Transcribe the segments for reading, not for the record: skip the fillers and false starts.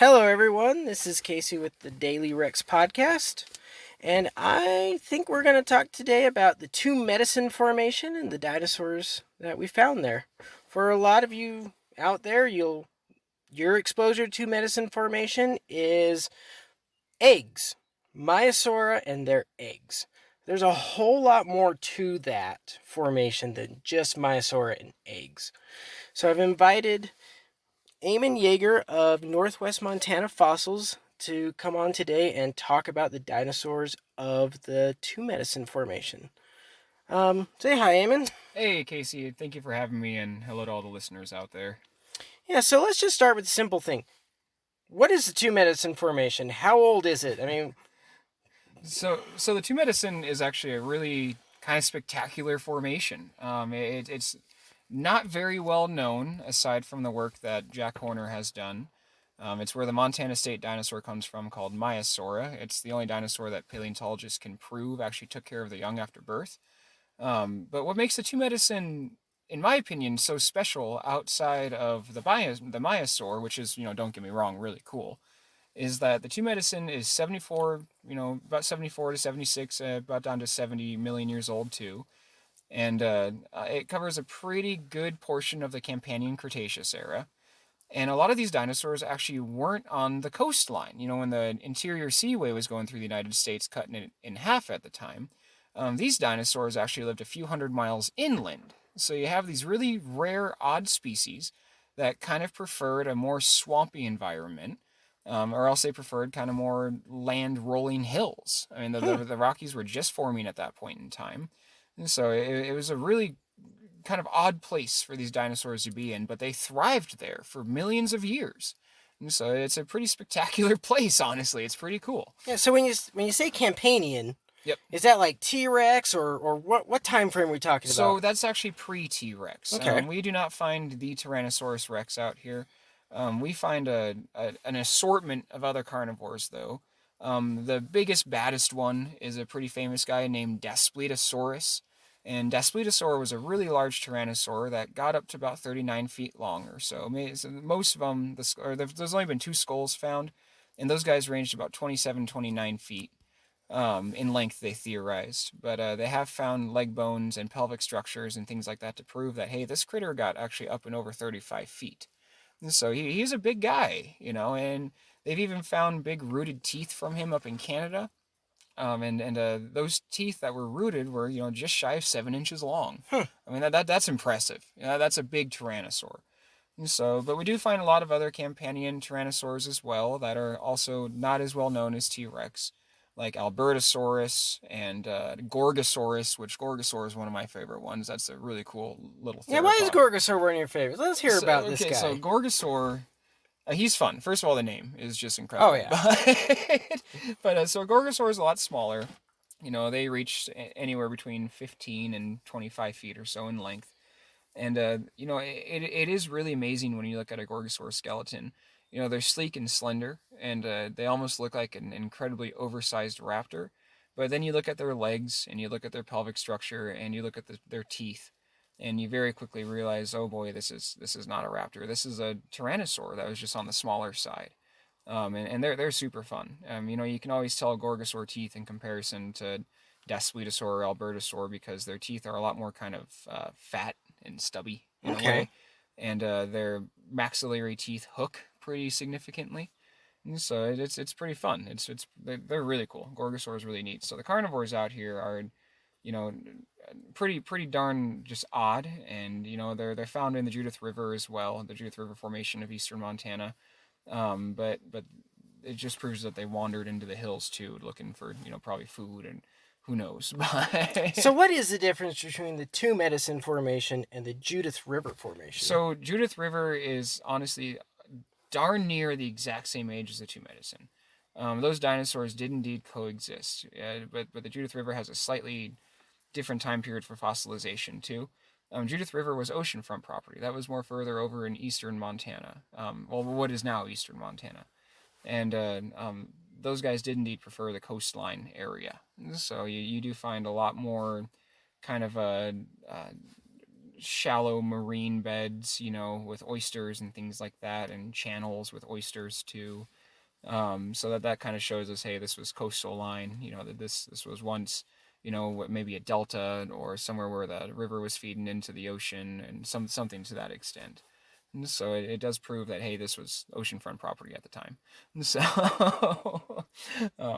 Hello, everyone. This is Casey with the Daily Rex podcast, and I think we're going to talk today about the two Medicine Formation and the dinosaurs that we found there. For a lot of you out there, your exposure to Medicine Formation is eggs, Maiasaura, and their eggs. There's a whole lot more to that formation than just Maiasaura and eggs. So I've invited Aamon Jaeger of Northwest Montana Fossils to come on today and talk about the dinosaurs of the Two Medicine Formation. Say hi, Aamon. Hey, Casey, thank you for having me, and hello to all the listeners out there. Yeah, so let's just start with the simple thing. What is the Two Medicine Formation? How old is it? I mean, So the Two Medicine is actually a really kind of spectacular formation. It's not very well known aside from the work that Jack Horner has done. It's where the Montana state dinosaur comes from, called Maiasaura. It's the only dinosaur that paleontologists can prove actually took care of the young after birth. But what makes the Two Medicine, in my opinion, so special outside of the Maiasaur, which is, don't get me wrong, really cool, is that the Two Medicine is 74, about 74 to 76, about down to 70 million years old too. And it covers a pretty good portion of the Campanian Cretaceous era. And a lot of these dinosaurs actually weren't on the coastline. When the interior seaway was going through the United States, cutting it in half at the time, these dinosaurs actually lived a few hundred miles inland. So you have these really rare, odd species that kind of preferred a more swampy environment, or else they preferred kind of more land rolling hills. I mean, the Rockies were just forming at that point in time. And so it was a really kind of odd place for these dinosaurs to be in, but they thrived there for millions of years. And so it's a pretty spectacular place, honestly. It's pretty cool. yeah. So when you say Campanian, Yep. is that like T Rex or what time frame are we talking So about? that's actually pre-T Rex. Okay. We do not find the Tyrannosaurus Rex out here. We find an assortment of other carnivores, though. The biggest, baddest one is a pretty famous guy named Daspletosaurus. And Daspletosaur was a really large tyrannosaur that got up to about 39 feet long or so. Most of them, there's only been two skulls found, and those guys ranged about 27, 29 feet in length, they theorized. But they have found leg bones and pelvic structures and things like that to prove that, hey, this critter got actually up and over 35 feet. And so he's a big guy, and they've even found big rooted teeth from him up in Canada. And those teeth that were rooted were, just shy of 7 inches long. Hmm. I mean, that's impressive. That's a big tyrannosaur. And so, but we do find a lot of other Campanian tyrannosaurs as well that are also not as well known as T Rex, like Albertosaurus and Gorgosaurus, which Gorgosaur is one of my favorite ones. That's a really cool little Yeah, why is theropod. Gorgosaur one of your favorites? Let's hear So, about this okay, so guy. Gorgosaur, he's fun. First of all, the name is just Oh incredible. yeah. But so Gorgosaur is a lot smaller. They reach anywhere between 15 and 25 feet or so in length. And, it is really amazing when you look at a Gorgosaur skeleton. They're sleek and slender, and they almost look like an incredibly oversized raptor. But then you look at their legs, and you look at their pelvic structure, and you look at their teeth, and you very quickly realize, oh boy, this is not a raptor. This is a tyrannosaur that was just on the smaller side. And they're super fun. You can always tell Gorgosaur teeth in comparison to Daspletosaur or Albertosaur because their teeth are a lot more kind of fat and stubby in a Okay. way, and their maxillary teeth hook pretty significantly. And so it's pretty fun. They're really cool. Gorgosaur is really neat. So the carnivores out here are, you know, pretty darn just odd, and they're found in the Judith River as well, the Judith River Formation of eastern Montana. But it just proves that they wandered into the hills too, looking for probably food and who knows. So what is the difference between the Two Medicine Formation and the Judith River Formation? So Judith River is honestly darn near the exact same age as the Two Medicine. Those dinosaurs did indeed coexist, but the Judith River has a slightly different time period for fossilization too. Judith River was oceanfront property. That was more further over in eastern Montana. Well, what is now eastern Montana, and those guys did indeed prefer the coastline area. So you do find a lot more kind of shallow marine beds, with oysters and things like that, and channels with oysters too. So that kind of shows us, hey, this was coastal line. That this was once, maybe a delta or somewhere where the river was feeding into the ocean, and something to that extent. And so it does prove that, hey, this was oceanfront property at the time. And so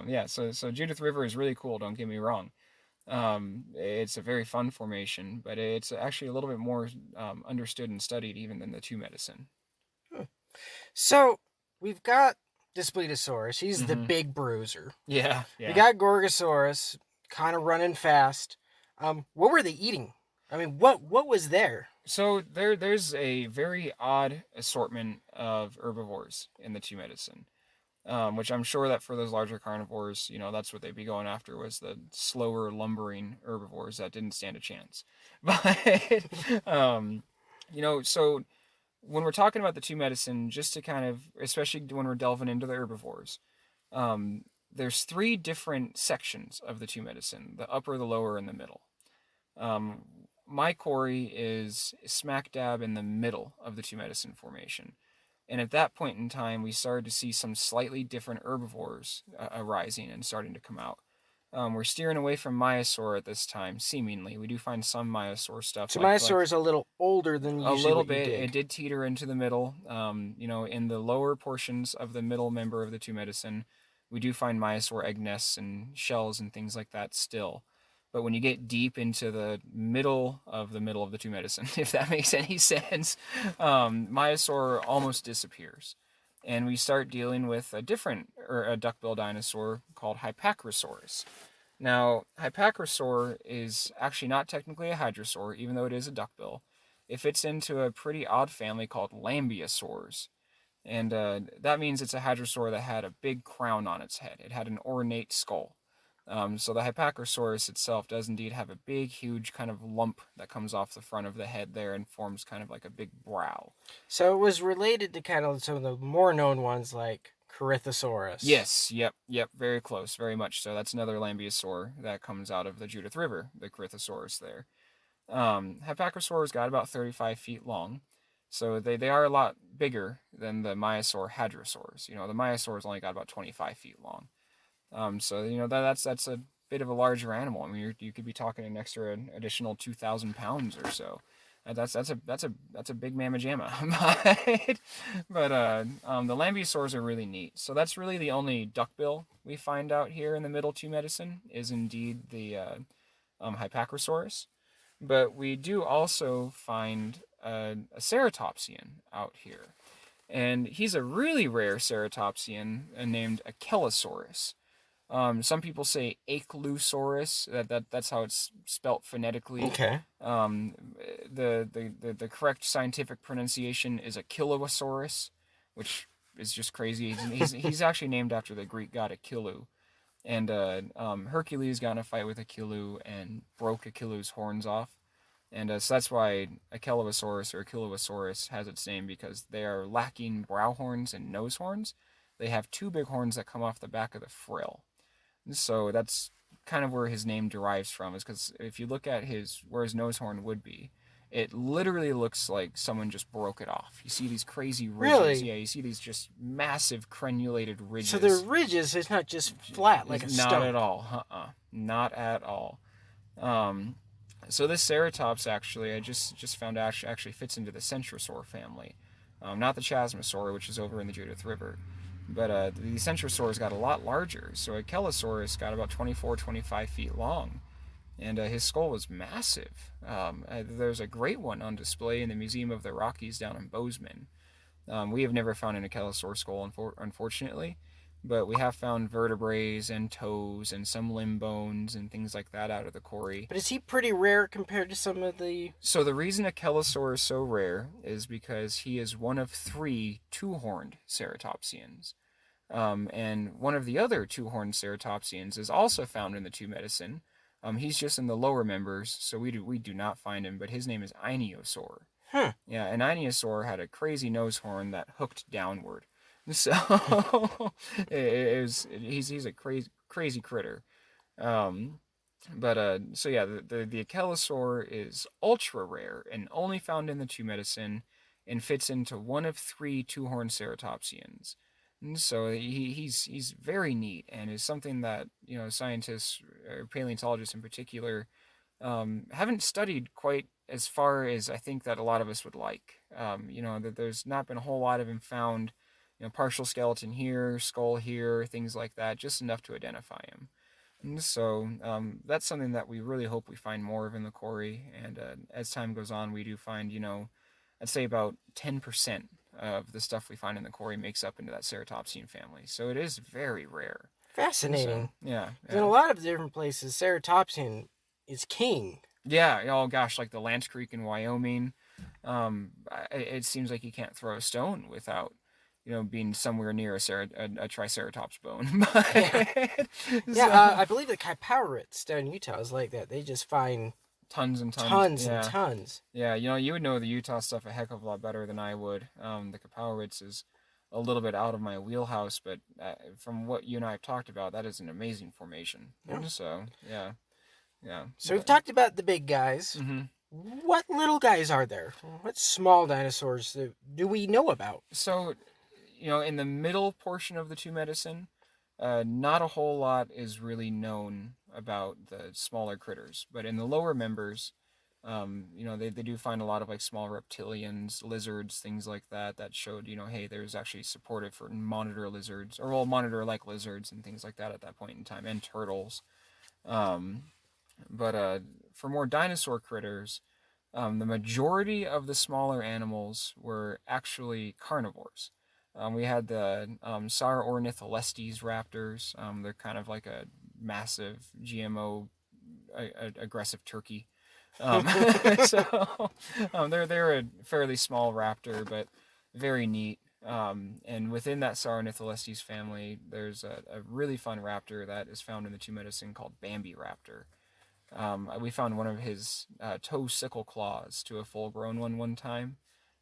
yeah, so Judith River is really cool. Don't get me wrong. It's a very fun formation, but it's actually a little bit more understood and studied even than the Two Medicine. So we've got Daspletosaurus. He's the big bruiser. Yeah. We got Gorgosaurus, kind of running fast. What were they eating? I mean, what was there? So there's a very odd assortment of herbivores in the Two Medicine, which I'm sure that for those larger carnivores, that's what they'd be going after, was the slower, lumbering herbivores that didn't stand a chance. But so when we're talking about the Two Medicine, just to kind of, especially when we're delving into the herbivores, there's 3 different sections of the Two Medicine: the upper, the lower, and the middle. My quarry is smack dab in the middle of the Two Medicine formation. And at that point in time, we started to see some slightly different herbivores arising and starting to come out. We're steering away from Myosaur at this time, seemingly. We do find some Myosaur stuff. So Myosaur is a little older than usually. A little bit. It did teeter into the middle. In the lower portions of the middle member of the Two Medicine, we do find Myosaur egg nests and shells and things like that still. But when you get deep into the middle of the Two Medicine, if that makes any sense, Myosaur almost disappears. And we start dealing with a duckbill dinosaur called Hypacrosaurus. Now, Hypacrosaur is actually not technically a hadrosaur, even though it is a duckbill. It fits into a pretty odd family called Lambeosaurs. And that means it's a hadrosaur that had a big crown on its head. It had an ornate skull. So the Hypacrosaurus itself does indeed have a big, huge kind of lump that comes off the front of the head there and forms kind of like a big brow. So it was related to kind of some of the more known ones like Corythosaurus. Yes, yep, very close, very much so. That's another Lambeosaur that comes out of the Judith River, the Corythosaurus there. Hypacrosaurus got about 35 feet long, so they are a lot bigger than the Myosaur hadrosaurs. The Myosaurs only got about 25 feet long. So that's a bit of a larger animal. I mean, you could be talking an additional 2,000 pounds or so. That's a big mamma jamma. but the Lambeosaurs are really neat. So that's really the only duckbill we find out here in the Middle Two Medicine is indeed the Hypacrosaurus. But we do also find a ceratopsian out here, and he's a really rare ceratopsian named Achelosaurus. Some people say Achelosaurus. That's how it's spelt phonetically. Okay. The correct scientific pronunciation is Achelosaurus, which is just crazy. He's actually named after the Greek god Achille, and Hercules got in a fight with Achille and broke Achilles' horns off, and so that's why Achelosaurus or Achelosaurus has its name, because they are lacking brow horns and nose horns. They have 2 big horns that come off the back of the frill. So that's kind of where his name derives from, is because if you look at where his nose horn would be, it literally looks like someone just broke it off. You see these crazy ridges. Really? Yeah, you see these just massive crenulated ridges. So they're ridges. It's not just flat like a stone. Not at all. Not at all. So this Ceratops actually, I just found actually fits into the Centrosaur family. Not the Chasmosaur, which is over in the Judith River. But the Centrosaurs got a lot larger. So Achelosaurus got about 24, 25 feet long. And his skull was massive. There's a great one on display in the Museum of the Rockies down in Bozeman. We have never found an Achelosaur skull, unfortunately. But we have found vertebrae and toes and some limb bones and things like that out of the quarry. But is he pretty rare compared to some of the... So the reason Achelosaur is so rare is because he is one of 3 two-horned ceratopsians. And one of the other two-horned ceratopsians is also found in the Two Medicine. He's just in the lower members, so we do not find him, but his name is Ionosaur. Huh. Yeah, and Ionosaur had a crazy nose horn that hooked downward. So he's a crazy critter. But so yeah, the Achillosaur is ultra rare and only found in the two medicine, and fits into one of three two-horned ceratopsians. And so he's very neat, and is something that scientists or paleontologists in particular haven't studied quite as far as I think that a lot of us would like. That there's not been a whole lot of him found. Partial skeleton here, skull here, things like that, just enough to identify him. And so that's something that we really hope we find more of in the quarry. And as time goes on, we do find, I'd say about 10% of the stuff we find in the quarry makes up into that ceratopsian family. So it is very rare. And so, Fascinating. yeah, In a lot of different places, ceratopsian is king. yeah. Oh gosh, like the Lance Creek in Wyoming, it seems like you can't throw a stone without, being somewhere near a triceratops bone. Yeah. Yeah, So I believe the Kaiparowits down in Utah is like that. They just find tons and tons. tons and Yeah. tons. Yeah, you would know the Utah stuff a heck of a lot better than I would. The Kapowitz is a little bit out of my wheelhouse, but from what you and I have talked about, that is an amazing formation. Yeah. So, yeah, yeah. So we've talked about the big guys. Mm-hmm. What little guys are there? What small dinosaurs do we know about? So, in the middle portion of the two medicine, not a whole lot is really known about the smaller critters, but in the lower members, they do find a lot of like small reptilians, lizards, things like that, that showed, hey, there's actually supportive for monitor lizards, or well, monitor like lizards and things like that at that point in time, and turtles. Um, but for more dinosaur critters, the majority of the smaller animals were actually carnivores. We had the Sauroornitholestes raptors. They're kind of like a massive GMO aggressive turkey. Um, so they're a fairly small raptor, but very neat. And within that Sauroornitholestes family, there's a really fun raptor that is found in the two medicine called Bambi raptor. We found one of his toe sickle claws to a full-grown one time,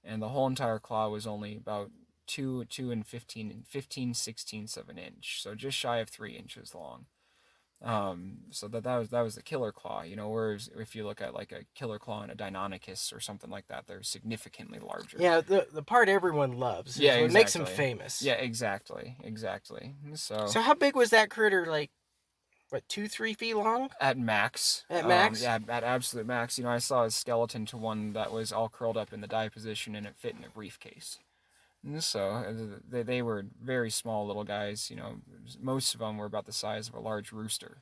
and the whole entire claw was only about 2 and 15/16 of an inch, so just shy of 3 inches long. So that was the killer claw, whereas if you look at like a killer claw in a Deinonychus or something like that, they're significantly larger. Yeah, the part everyone loves. Yeah, What exactly. makes him famous. Yeah, exactly. So how big was that critter? Like, what, 2-3 feet long? At max. At max? Yeah, at absolute max. I saw a skeleton to one that was all curled up in the die position, and it fit in a briefcase. And so they were very small little guys. Most of them were about the size of a large rooster.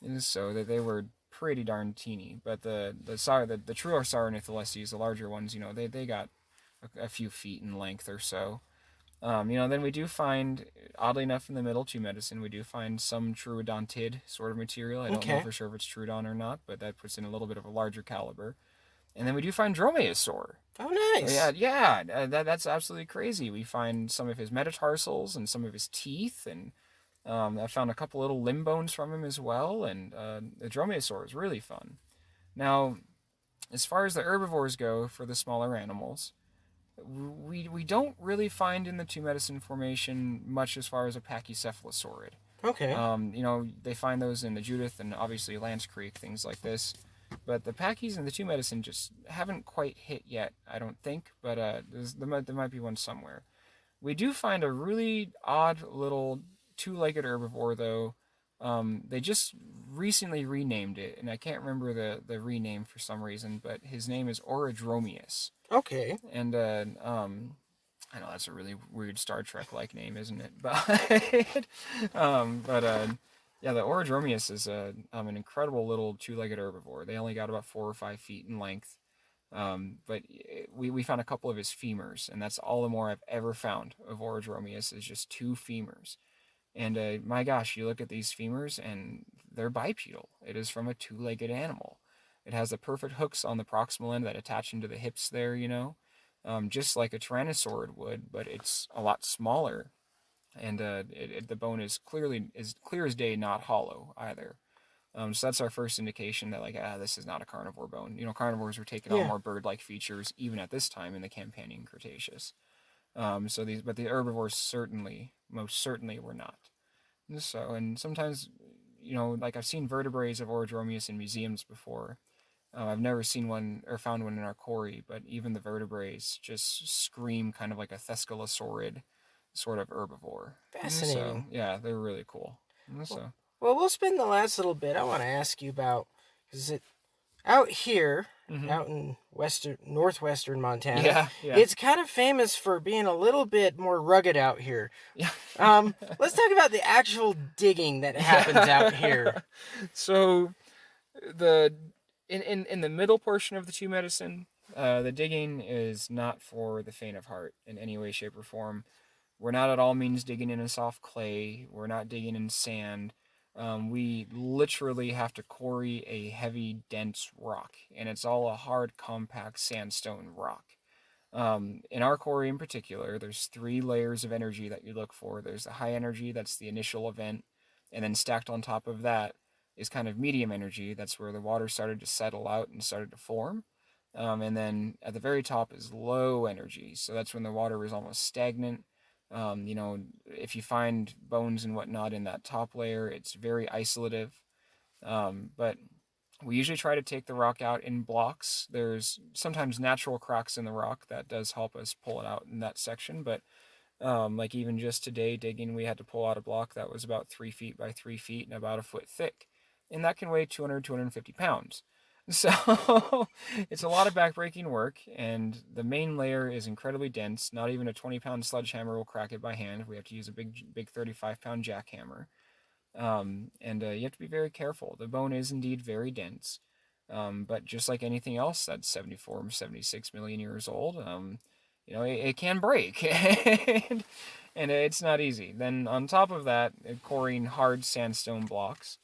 And so they were pretty darn teeny. But the true Sauroornitholestes, the larger ones, they got a few feet in length or so. Then we do find, oddly enough, in the middle two medicine, we do find some troodontid sort of material. I don't know for sure if it's troodon or not, but that puts in a little bit of a larger caliber. And then we do find dromaeosaur. Oh, nice. So yeah, that's absolutely crazy. We find some of his metatarsals and some of his teeth, and I found a couple little limb bones from him as well. And the dromaeosaur is really fun. Now, as far as the herbivores go for the smaller animals, we don't really find in the two medicine formation much as far as a pachycephalosaurid. Okay. They find those in the Judith and obviously Lance Creek, things like this. But the packies and the two medicine just haven't quite hit yet, I don't think. But there might be one somewhere. We do find a really odd little two-legged herbivore, though. They just recently renamed it, and I can't remember the rename for some reason, but his name is Orodromius. Okay. And I know that's a really weird Star Trek-like name, isn't it? Yeah, the Orodromius is an incredible little two-legged herbivore. They only got about 4 or 5 feet in length. But we found a couple of his femurs, and that's all the more I've ever found of Orodromius is just 2 femurs. And my gosh, you look at these femurs, and they're bipedal. It is from a 2-legged animal. It has the perfect hooks on the proximal end that attach into the hips there, just like a tyrannosaurid would, but it's a lot smaller. And the bone is clear as day, not hollow either. So that's our first indication that this is not a carnivore bone. Carnivores were taking on more bird-like features even at this time in the Campanian Cretaceous. But the herbivores most certainly were not. And sometimes, like I've seen vertebrae of Orodromius in museums before. I've never seen one or found one in our quarry, but even the vertebrae just scream kind of like a thescalosaurid sort of herbivore. So Fascinating. yeah, they're really cool. Well, So well, we'll spend the last little bit. I want to ask you about, because it out here, hmm out in northwestern Montana, yeah, yeah, it's kind of famous for being a little bit more rugged out here. yeah. Let's talk about the actual digging that happens out here. So the in the middle portion of the two medicine, the digging is not for the faint of heart in any way, shape, or form. We're not at all means digging in a soft clay. We're not digging in sand. We literally have to quarry a heavy, dense rock, and it's all a hard, compact sandstone rock. In our quarry in particular, there's three layers of energy that you look for. There's the high energy, that's the initial event, and then stacked on top of that is kind of medium energy. That's where the water started to settle out and started to form. And then at the very top is low energy. So that's when the water is almost stagnant. If you find bones and whatnot in that top layer, it's very isolative. But we usually try to take the rock out in blocks. There's sometimes natural cracks in the rock that does help us pull it out in that section. But like even just today digging, we had to pull out a block that was about 3 feet by 3 feet and about a foot thick. And that can weigh 250 pounds. So it's a lot of backbreaking work, and the main layer is incredibly dense. Not even a 20-pound sledgehammer will crack it by hand. We have to use a big 35-pound jackhammer. And you have to be very careful. The bone is indeed very dense, but just like anything else that's 74, 76 million years old, it can break, and it's not easy. Then on top of that, coring hard sandstone blocks,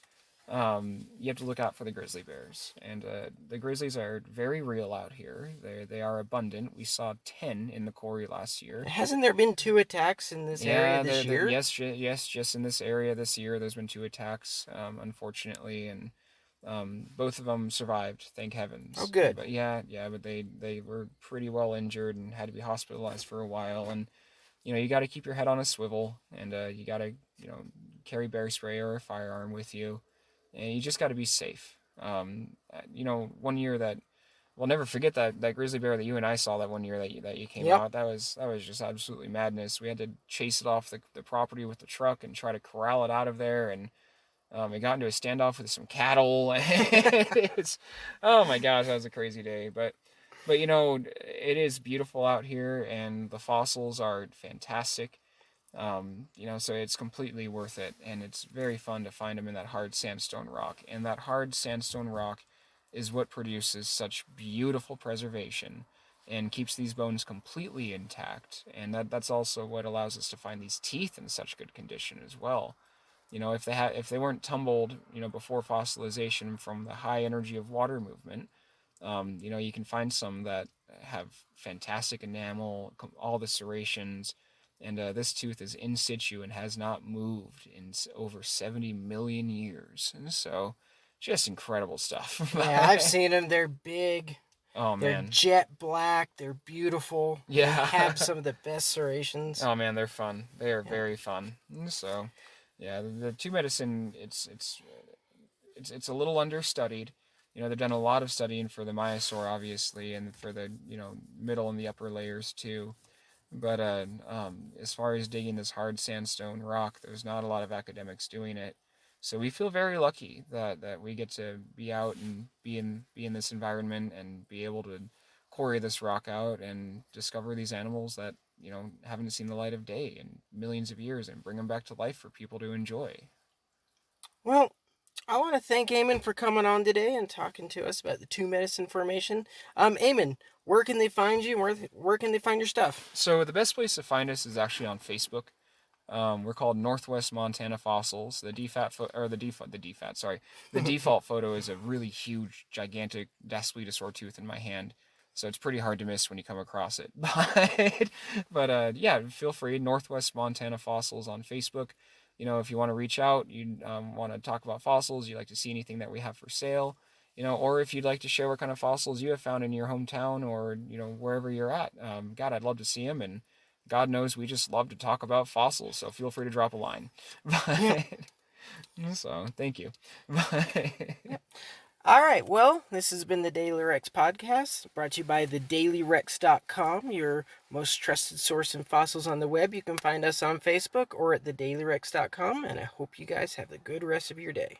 you have to look out for the grizzly bears, and the grizzlies are very real out here. They are abundant. We saw 10 in the quarry last year. Hasn't there been 2 attacks in this area Yeah, this year? yes, just in this area this year, there's been two attacks, unfortunately, and both of them survived, thank Oh, heavens. good. But yeah, but they were pretty well injured and had to be hospitalized for a while. And you got to keep your head on a swivel, and you got to carry bear spray or a firearm with you, and you just got to be safe. One year that we'll never forget that grizzly bear that you and I saw that one year that you came Yep. out. That was just absolutely madness. We had to chase it off the property with the truck and try to corral it out of there, and it got into a standoff with some cattle. It's oh my gosh, that was a crazy day. But it is beautiful out here, and the fossils are fantastic. So it's completely worth it, and it's very fun to find them in that hard sandstone rock. And that hard sandstone rock is what produces such beautiful preservation and keeps these bones completely intact. And that's also what allows us to find these teeth in such good condition as well. If they weren't tumbled, before fossilization from the high energy of water movement, you can find some that have fantastic enamel, all the serrations, and this tooth is in situ and has not moved in over 70 million years. And so, just incredible stuff. Yeah, I've seen them. They're big. Oh They're man, jet black. They're beautiful. They yeah. have some of the best serrations. Oh man, they're fun. They are Yeah. very fun. And so, yeah, the two medicine, it's a little understudied. They've done a lot of studying for the Myosaur, obviously, and for the middle and the upper layers too. But as far as digging this hard sandstone rock, there's not a lot of academics doing it. So we feel very lucky that we get to be out and be in this environment and be able to quarry this rock out and discover these animals that haven't seen the light of day in millions of years and bring them back to life for people to enjoy. Well, I want to thank Aamon for coming on today and talking to us about the two medicine formation. Aamon, where can they find you? Where can they find your stuff? So the best place to find us is actually on Facebook. We're called Northwest Montana Fossils. The default photo is a really huge, gigantic Daspletosaur tooth in my hand, so it's pretty hard to miss when you come across it. But yeah, feel free. Northwest Montana Fossils on Facebook. If you want to reach out, you want to talk about fossils, you like to see anything that we have for sale, or if you'd like to share what kind of fossils you have found in your hometown or wherever you're at. God, I'd love to see them, and God knows we just love to talk about fossils, so feel free to drop a line. Yeah. But So thank you. Yep. All right, well, this has been the Daily Rex podcast, brought to you by thedailyrex.com, your most trusted source in fossils on the web. You can find us on Facebook or at thedailyrex.com, and I hope you guys have a good rest of your day.